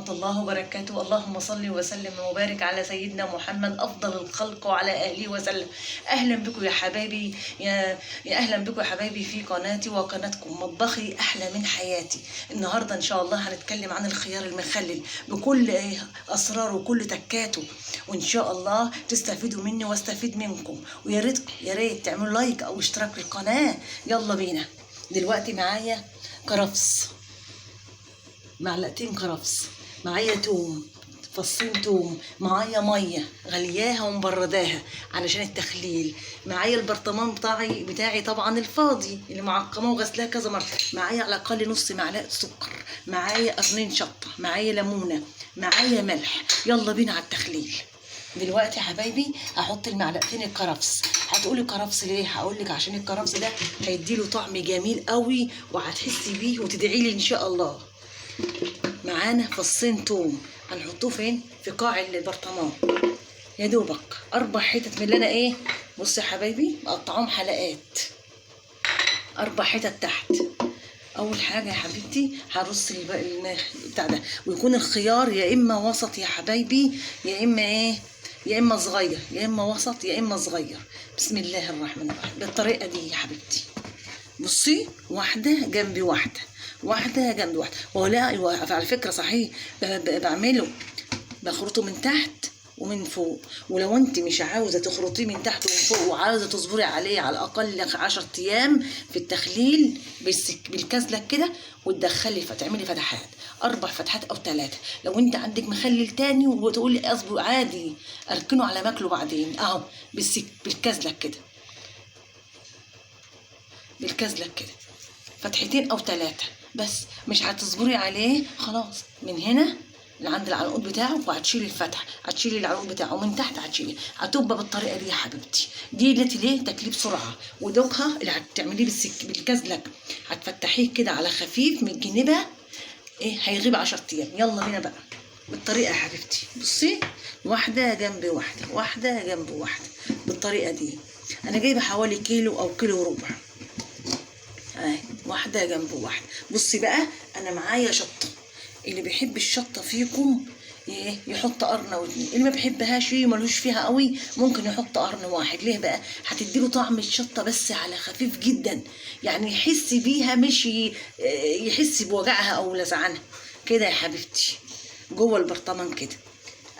ورحمة الله وبركاته. اللهم صل وسلم وبارك على سيدنا محمد أفضل الخلق وعلى أهله وسلم. أهلا بكم يا حبايبي، يا أهلا بكم يا حبايبي في قناتي وقناتكم مطبخي أحلى من حياتي. النهاردة إن شاء الله هنتكلم عن الخيار المخلل بكل أسراره وكل تكاته، وإن شاء الله تستفيدوا مني واستفيد منكم. ويا ريت يا ريت تعملوا لايك أو اشتراك في القناة. يلا بينا. دلوقتي معايا كرفس، معلقتين كرفس، معايا توم، فصين توم، معايا ميه غلياها ومبرداها علشان التخليل، معايا البرطمان بتاعي طبعا الفاضي اللي معقمه وغسلاه كذا مره، معايا على الاقل نص معلقه سكر، معايا قرنين شطه، معايا ليمونه، معايا ملح. يلا بينا على التخليل. دلوقتي يا حبايبي هحط المعلقتين الكرفس. هتقولي كرفس ليه؟ هقولك عشان الكرفس ده هيديله طعم جميل قوي وهتحسي بيه وتدعي لي ان شاء الله. معانا فصين توم هنحطوه فين؟ في قاع البرطمان. يا دوبك 4 حتت من اللي انا بصي يا حبايبي مقطعهم حلقات، 4 حتت تحت. اول حاجه يا حبيبتي هرص بتاع ده، ويكون الخيار يا اما وسط يا حبايبي، يا اما يا اما صغير، يا اما وسط، يا اما صغير. بسم الله الرحمن الرحيم. بالطريقه دي يا حبيبتي. بصي، واحده جنب واحده، واحده جنب واحده. ولا على فكره صحيح بعمله، بخرطه من تحت ومن فوق. ولو انت مش عاوزه تخرطيه من تحت ومن فوق وعاوزه تصبري عليه على الاقل 10 ايام في التخليل بالكزلك كده، وتدخلي تعملي فتحات 4 فتحات او 3. لو انت عندك مخلل تاني وتقولي اصبر عادي اركنه على ماكله بعدين، اهو بالكزلك كده، بالكزلك كده فتحتين او 3 بس. مش هتصبري عليه خلاص، من هنا عند العنقود بتاعه وهتشيلي الفتح، هتشيلي العنقود بتاعه ومن تحت هتشيلي. هتبقى بالطريقه دي يا حبيبتي. دي التي ليه تاكليه بسرعه، ودوقها اللي هتعمليه بالكزلك هتفتحيه كده على خفيف من الجنبه، هيغيب 10 ايام. يلا بينا بقى بالطريقه يا حبيبتي. بصي، واحده جنب واحده، واحده جنب واحده، بالطريقه دي. انا جايبه حوالي كيلو او كيلو وربع، واحده جنب واحده. بصي بقى، انا معايا شطه. اللي بيحب الشطه فيكم يحط قرن او 2، اللي ما بيحبهاش ملوش فيها قوي ممكن يحط قرن واحد. ليه بقى؟ هتديله طعم الشطه بس على خفيف جدا، يعني يحس بيها مش يحس بوجعها او لسعانها كده يا حبيبتي جوه البرطمان كده.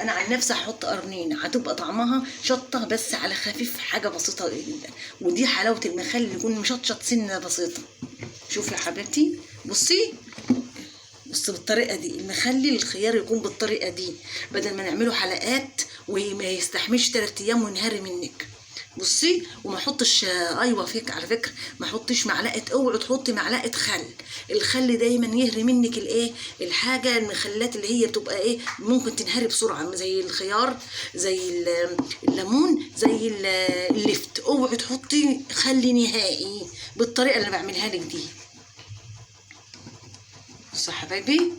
انا عن نفسي هحط قرنين، هتبقى طعمها شطه بس على خفيف، حاجه بسيطه جدا. ودي حلاوه المخلل، يكون مشطشط سنه بسيطه. شوفي يا حبيبتي، بصي بالطريقه دي. المخلل الخيار يكون بالطريقه دي، بدل ما نعمله حلقات وما يستحملش 3 ايام وينهري منك. بصي، وما احطش فيك على فكره ما احطش معلقه، اوعي تحطي معلقه خل. الخل دايما يهري منك الحاجه، المخلات اللي هي بتبقى ممكن تنهري بسرعه، زي الخيار، زي الليمون، زي اللفت. اوعي تحطي خل نهائي بالطريقه اللي بعملها لك دي. بصوا يا حبايبي،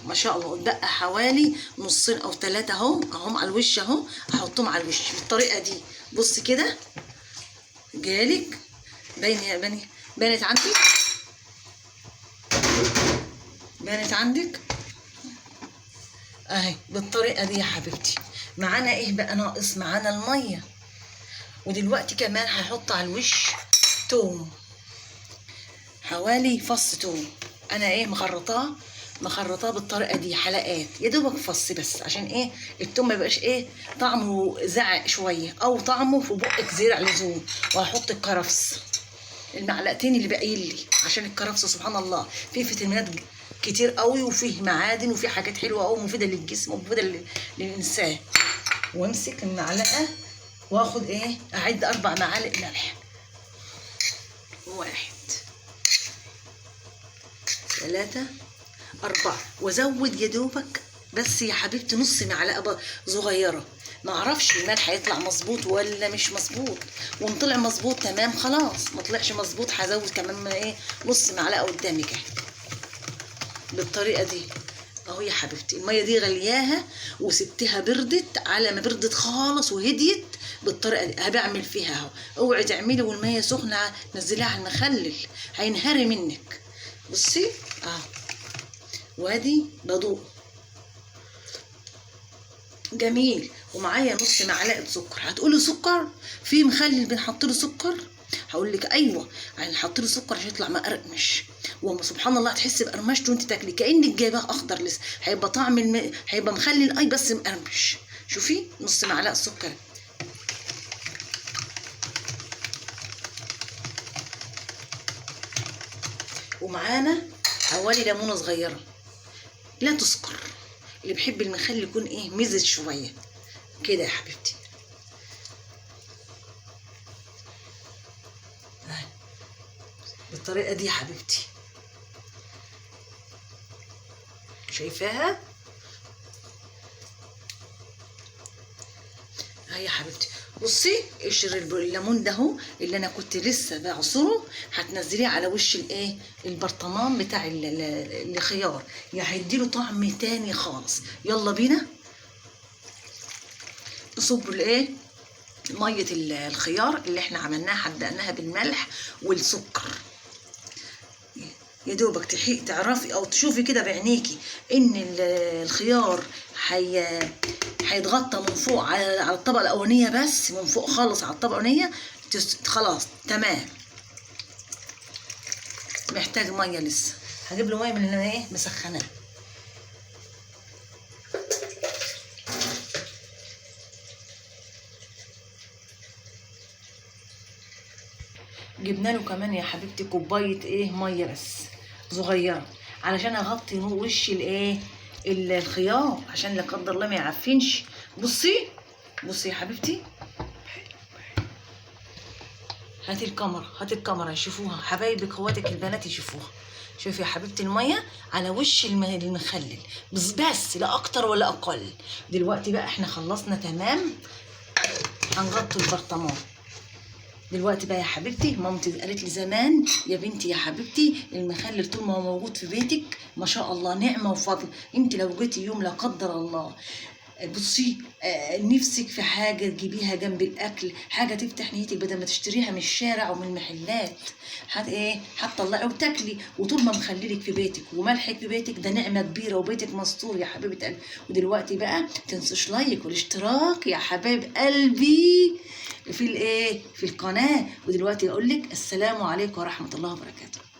ما شاء الله اتبقى حوالي نصين او 3 اهم على الوش اهو، هحطهم على الوش بالطريقه دي. بصي كده جالك بانت عندك، بانت عندك اهي بالطريقه دي يا حبيبتي. معانا بقى ناقص؟ معانا الميه. ودلوقتي كمان هحط على الوش توم، حوالي فص توم. انا مخرطاه بالطريقه دي حلقات، يا دوبك فص بس، عشان التوم ما يبقاش طعمه زعق شويه او طعمه في بقك زرع لزوم. وهحط الكرفس، المعلقتين اللي باقيين لي، عشان الكرفس سبحان الله فيه فيتامينات كتير قوي، وفيه معادن، وفيه حاجات حلوه قوي مفيده للجسم ومفيده للانسان. وامسك المعلقه واخد اعد 4 معالق ملح، 1 3 4، وازود يا دوبك بس يا حبيبتي نص معلقه صغيره. ما اعرفش الملح هيطلع مظبوط ولا مش مظبوط، وان طلع مظبوط تمام خلاص، ما طلعش مظبوط هزود كمان نص معلقه قدامك بالطريقه دي اهو يا حبيبتي. الميه دي غلياها وسبتها بردت، على ما بردت خالص وهديت بالطريقه دي هبعمل فيها اهو. اوعي تعملي والميه سخنه نزليها على المخلل هينهري منك. بصي وادي بدوق جميل. ومعايا نص معلقه سكر. هتقولي سكر في مخلل بنحط له سكر؟ هقول لك ايوه، يعني نحط له سكر عشان يطلع مقرمش، وسبحان الله هتحسي بقرمشته وانت تاكلي كانك جايباه اخضر لسه، هيبقى طعم هيبقى مخلل اي بس مقرمش. شوفي نص معلقه سكر. ومعانا حوالي ليمونه صغيره، لا تسكر، اللي بيحب المخلل يكون ايه مزج شويه كده يا حبيبتي. بالطريقه دي يا حبيبتي، شايفاها اهي يا حبيبتي. بصي قشر الليمون ده اهو اللي انا كنت لسه بعصره، هتنزليه على وش الايه البرطمان بتاع الخيار، يعني هيديله طعم تاني خالص. يلا بينا نصب الايه ميه الخيار اللي احنا عملناها، حدقناها بالملح والسكر. يا دوبك تعرفي او تشوفي كده بعينيكي ان الخيار هيتغطى من فوق على الطبقه الاولانيه، بس من فوق خالص على الطبقه الاولانيه خلاص تمام. محتاج ميه لسه، هجيب له ميه من اللي انا ايه مسخناه. جبنا له كمان يا حبيبتي كوبايه ايه ميه بس صغيره، علشان اغطي وش الايه الخيار عشان لا قدر الله ما يعفنش. بصي بصي يا حبيبتي، هاتي الكاميرا هاتي الكاميرا يشوفوها حبايبك اخواتك البنات يشوفوها. شوفي يا حبيبتي الميه على وش المخلل بس لا اكتر ولا اقل. دلوقتي بقى احنا خلصنا تمام، هنغطي البرطمان. دلوقتي بقى يا حبيبتي، مامتي قالت لي زمان يا بنتي يا حبيبتي المخلل طول ما هو موجود في بيتك ما شاء الله نعمه وفضل، انت لو جيتي يوم لا قدر الله بصي نفسك في حاجه تجيبيها جنب الاكل، حاجه تفتح نيتك بدل ما تشتريها من الشارع ومن المحلات، هتطلعي وتاكلي. وطول ما مخللك في بيتك وملحك في بيتك ده نعمه كبيره وبيتك مستور يا حبيبه قلبي. ودلوقتي بقى تنسوش لايك والاشتراك يا حبايب قلبي في في القناه. ودلوقتي اقول لك السلام عليكم ورحمه الله وبركاته.